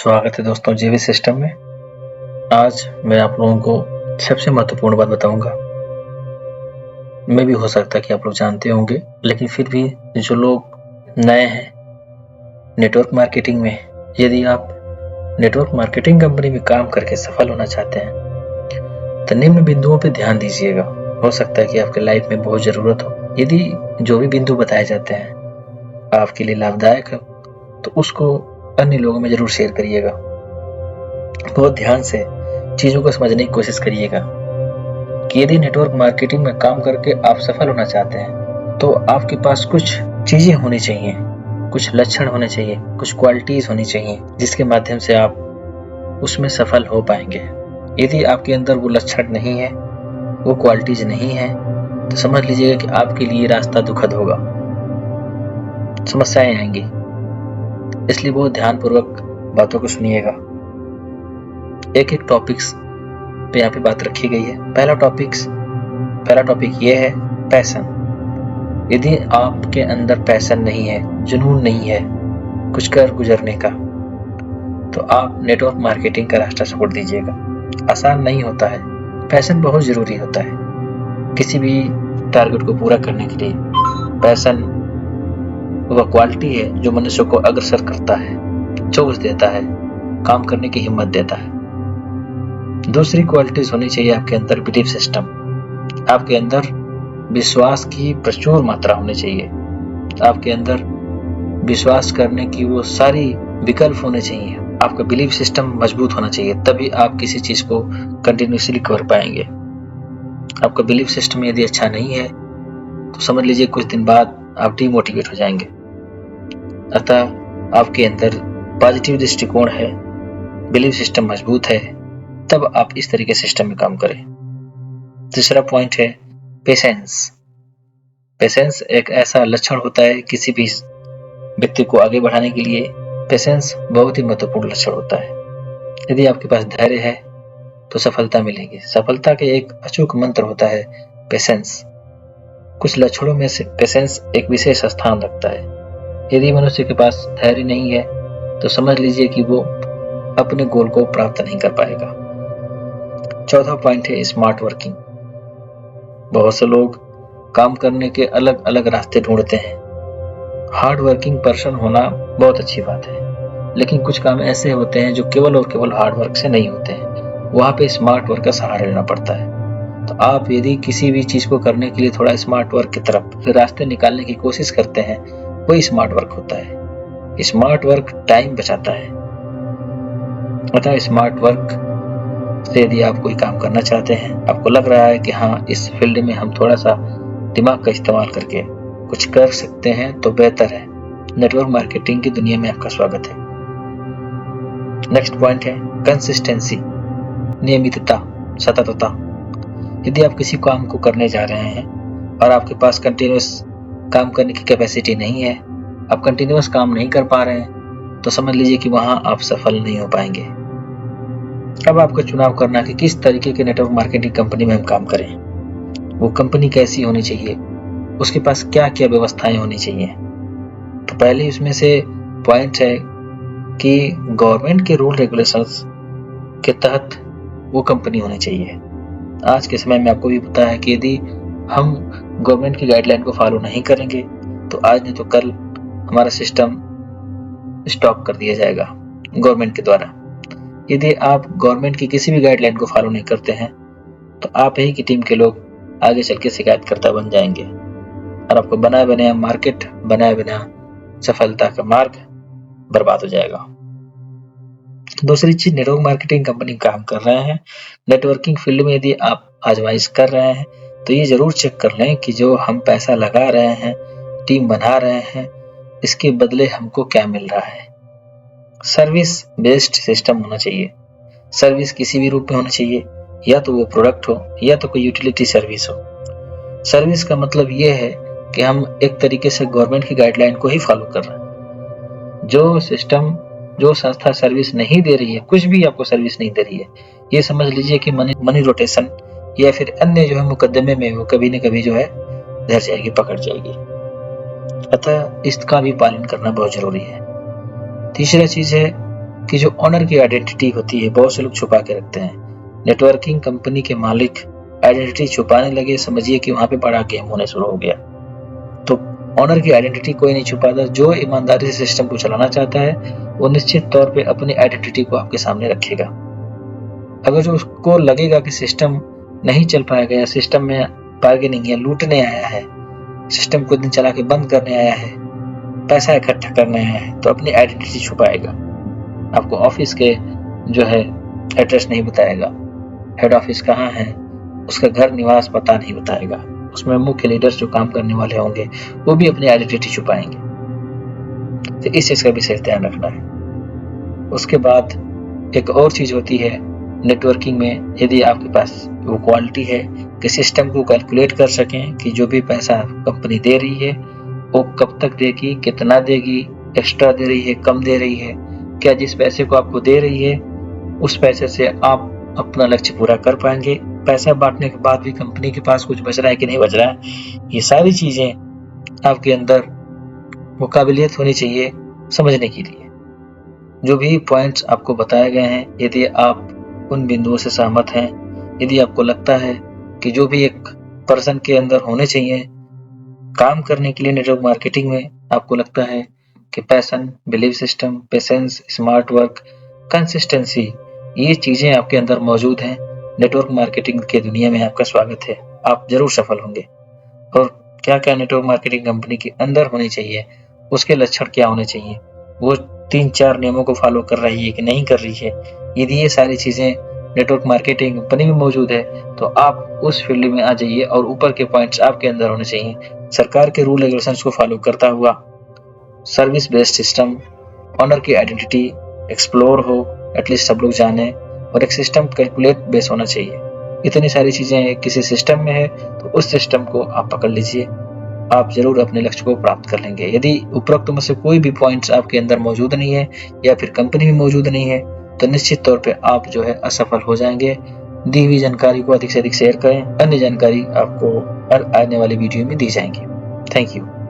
स्वागत है दोस्तों जेवी सिस्टम में। आज मैं आप लोगों को सबसे महत्वपूर्ण बात बताऊंगा। मैं भी हो सकता है कि आप लोग जानते होंगे, लेकिन फिर भी जो लोग नए हैं नेटवर्क मार्केटिंग में, यदि आप नेटवर्क मार्केटिंग कंपनी में काम करके सफल होना चाहते हैं तो निम्न बिंदुओं पर ध्यान दीजिएगा। हो सकता है कि आपके लाइफ में बहुत जरूरत हो। यदि जो भी बिंदु बताए जाते हैं आपके लिए लाभदायक हो तो उसको अन्य लोगों में जरूर शेयर करिएगा। बहुत ध्यान से चीजों को समझने की कोशिश करिएगा कि यदि नेटवर्क मार्केटिंग में काम करके आप सफल होना चाहते हैं तो आपके पास कुछ चीजें होनी चाहिए, कुछ लक्षण होने चाहिए, कुछ क्वालिटीज होनी चाहिए जिसके माध्यम से आप उसमें सफल हो पाएंगे। यदि आपके अंदर वो लक्षण नहीं है, वो क्वालिटीज नहीं है, तो समझ लीजिएगा कि आपके लिए रास्ता दुखद होगा, समस्याएं आएंगी। इसलिए बहुत ध्यानपूर्वक बातों को सुनिएगा। एक एक टॉपिक्स पे यहाँ पे बात रखी गई है। पहला टॉपिक ये है पैशन। यदि आपके अंदर पैशन नहीं है, जुनून नहीं है कुछ कर गुजरने का, तो आप नेटवर्क मार्केटिंग का रास्ता छोड़ दीजिएगा। आसान नहीं होता है। पैशन बहुत जरूरी होता है किसी भी टारगेट को पूरा करने के लिए। पैशन वह क्वालिटी है जो मनुष्य को अग्रसर करता है, जोश देता है, काम करने की हिम्मत देता है। दूसरी क्वालिटीज होनी चाहिए आपके अंदर बिलीफ सिस्टम। आपके अंदर विश्वास की प्रचुर मात्रा होनी चाहिए। आपके अंदर विश्वास करने की वो सारी विकल्प होने चाहिए। आपका बिलीफ सिस्टम मजबूत होना चाहिए, तभी आप किसी चीज को कंटिन्यूसली कर पाएंगे। आपका बिलीफ सिस्टम यदि अच्छा नहीं है तो समझ लीजिए कुछ दिन बाद आप डिमोटिवेट हो जाएंगे। अतः आपके अंदर पॉजिटिव दृष्टिकोण है, बिलीफ सिस्टम मजबूत है, तब आप इस तरीके सिस्टम में काम करें। तीसरा पॉइंट है पेशेंस। पेशेंस एक ऐसा लक्षण होता है किसी भी व्यक्ति को आगे बढ़ाने के लिए। पेशेंस बहुत ही महत्वपूर्ण लक्षण होता है। यदि आपके पास धैर्य है तो सफलता मिलेगी। सफलता के एक अचूक मंत्र होता है पेशेंस। कुछ लक्षणों में से पेशेंस एक विशेष स्थान रखता है। यदि मनुष्य के पास धैर्य नहीं है तो समझ लीजिए कि वो अपने गोल को प्राप्त नहीं कर पाएगा। चौथा पॉइंट है स्मार्ट वर्किंग। बहुत से लोग काम करने के अलग अलग रास्ते ढूंढते हैं। हार्ड वर्किंग पर्सन होना बहुत अच्छी बात है, लेकिन कुछ काम ऐसे होते हैं जो केवल और केवल हार्ड वर्क से नहीं होते हैं। वहां पे स्मार्ट वर्क का सहारा लेना पड़ता है। तो आप यदि किसी भी चीज को करने के लिए थोड़ा स्मार्ट वर्क की तरफ रास्ते निकालने की कोशिश करते हैं, वही स्मार्ट वर्क होता है। स्मार्ट वर्क टाइम बचाता है। अतः स्मार्ट वर्क से यदि आप कोई काम करना चाहते हैं, आपको लग रहा है कि हाँ इस फील्ड में हम थोड़ा सा दिमाग का इस्तेमाल करके कुछ कर सकते हैं, तो बेहतर है। नेटवर्क मार्केटिंग की दुनिया में आपका स्वागत है। नेक्स्ट पॉइंट है कंसिस्टेंसी, नियमितता, सततता। यदि आप किसी काम को करने जा रहे हैं और आपके पास कंटिन्यूस काम करने की कैपेसिटी नहीं है, आप कंटिन्यूस काम नहीं कर पा रहे हैं, तो समझ लीजिए कि वहां आप सफल नहीं हो पाएंगे। अब आपको चुनाव करना कि किस तरीके के नेटवर्क मार्केटिंग कंपनी में हम काम करें। वो कंपनी कैसी होनी चाहिए, उसके पास क्या क्या व्यवस्थाएं होनी चाहिए। तो पहले इसमें से पॉइंट है कि गवर्नमेंट के रूल रेगुलेशंस के तहत वो कंपनी होनी चाहिए। आज के समय में आपको भी पता है कि यदि हम गवर्नमेंट की गाइडलाइन को फॉलो नहीं करेंगे तो आज नहीं तो कल हमारा सिस्टम स्टॉप कर दिया जाएगा गवर्नमेंट के द्वारा। यदि आप गवर्नमेंट की किसी भी गाइडलाइन को फॉलो नहीं करते हैं तो आप ही की टीम के लोग आगे चल के शिकायतकर्ता बन जाएंगे और आपको बनाया बनाया मार्केट, बनाया बिना सफलता का मार्ग बर्बाद हो जाएगा। दूसरी चीज, नेटवर्क मार्केटिंग कंपनी काम कर रहे हैं, नेटवर्किंग फील्ड में यदि आप आजमाइश कर रहे हैं तो ये जरूर चेक कर लें कि जो हम पैसा लगा रहे हैं, टीम बना रहे हैं, इसके बदले हमको क्या मिल रहा है। सर्विस बेस्ड सिस्टम होना चाहिए। सर्विस किसी भी रूप में होना चाहिए, या तो वो प्रोडक्ट हो या तो कोई यूटिलिटी सर्विस हो। सर्विस का मतलब ये है कि हम एक तरीके से गवर्नमेंट की गाइडलाइन को ही फॉलो कर रहे हैं। जो सिस्टम, जो संस्था सर्विस नहीं दे रही है, कुछ भी आपको सर्विस नहीं दे रही है, ये समझ लीजिए कि मनी रोटेशन या फिर अन्य जो है मुकदमे में वो कभी न कभी जो है धर जाएगी, पकड़ जाएगी। अतः इसका भी पालन करना बहुत जरूरी है। तीसरा चीज है कि जो ऑनर की आइडेंटिटी होती है बहुत से लोग छुपा के रखते हैं। नेटवर्किंग कंपनी के मालिक आइडेंटिटी छुपाने लगे, समझिए कि वहां पे बड़ा गेम होने शुरू हो गया। तो ऑनर की आइडेंटिटी कोई नहीं छुपाता। जो ईमानदारी से सिस्टम को चलाना चाहता है वो निश्चित तौर पे अपनी आइडेंटिटी को आपके सामने रखेगा। अगर जो उसको लगेगा कि सिस्टम नहीं चल पाएगा या सिस्टम में बार्गेनिंग या लूटने आया है, सिस्टम को दिन चला के बंद करने आया है, पैसा इकट्ठा करने आया है, तो अपनी आइडेंटिटी छुपाएगा। आपको ऑफिस के जो है एड्रेस नहीं बताएगा, हेड ऑफिस कहाँ है, उसका घर निवास पता नहीं बताएगा। उसमें मुख्य लीडर्स जो काम करने वाले होंगे वो भी अपनी आइडेंटिटी छुपाएंगे। तो इस चीज का विशेष ध्यान रखना है। उसके बाद एक और चीज होती है नेटवर्किंग में, यदि आपके पास वो क्वालिटी है कि सिस्टम को कैलकुलेट कर सकें कि जो भी पैसा कंपनी दे रही है वो कब तक देगी, कितना देगी, एक्स्ट्रा दे रही है, कम दे रही है, क्या जिस पैसे को आपको दे रही है उस पैसे से आप अपना लक्ष्य पूरा कर पाएंगे, पैसा बांटने के बाद भी कंपनी के पास कुछ बच रहा है कि नहीं बच रहा है। ये सारी चीजें आपके अंदर वो काबिलियत होनी चाहिए समझने के लिए। जो भी पॉइंट्स आपको बताए गए हैं, यदि आप उन बिंदुओं से सहमत हैं, यदि आपको लगता है कि जो भी एक पर्सन के अंदर होने चाहिए काम करने के लिए नेटवर्क मार्केटिंग में, आपको लगता है कि passion, belief system, patience, smart work, consistency, ये चीजें आपके अंदर मौजूद हैं, नेटवर्क मार्केटिंग के दुनिया में आपका स्वागत है। आप जरूर सफल होंगे। और क्या क्या नेटवर्क मार्केटिंग कंपनी के अंदर होनी चाहिए, उसके लक्षण क्या होने चाहिए, वो 3-4 नियमों को फॉलो कर रही है कि नहीं कर रही है, यदि ये सारी चीजें नेटवर्क मार्केटिंग कंपनी में मौजूद है तो आप उस फील्ड में आ जाइए और ऊपर के पॉइंट्स आपके अंदर होने चाहिए। सरकार के रूल रेगुलेशंस को फॉलो करता हुआ सर्विस बेस्ड सिस्टम, ऑनर की आइडेंटिटी एक्सप्लोर हो, एटलीस्ट सब लोग जाने, और एक सिस्टम कैलकुलेट बेस होना चाहिए। इतनी सारी चीजें किसी सिस्टम में है तो उस सिस्टम को आप पकड़ लीजिए, आप जरूर अपने लक्ष्य को प्राप्त कर लेंगे। यदि उपरोक्त में से कोई भी पॉइंट्स आपके अंदर मौजूद नहीं है या फिर कंपनी में मौजूद नहीं है तो निश्चित तौर पे आप जो है असफल हो जाएंगे। दी हुई जानकारी को अधिक से अधिक शेयर करें, अन्य जानकारी आपको आने वाली वीडियो में दी जाएंगी। Thank you.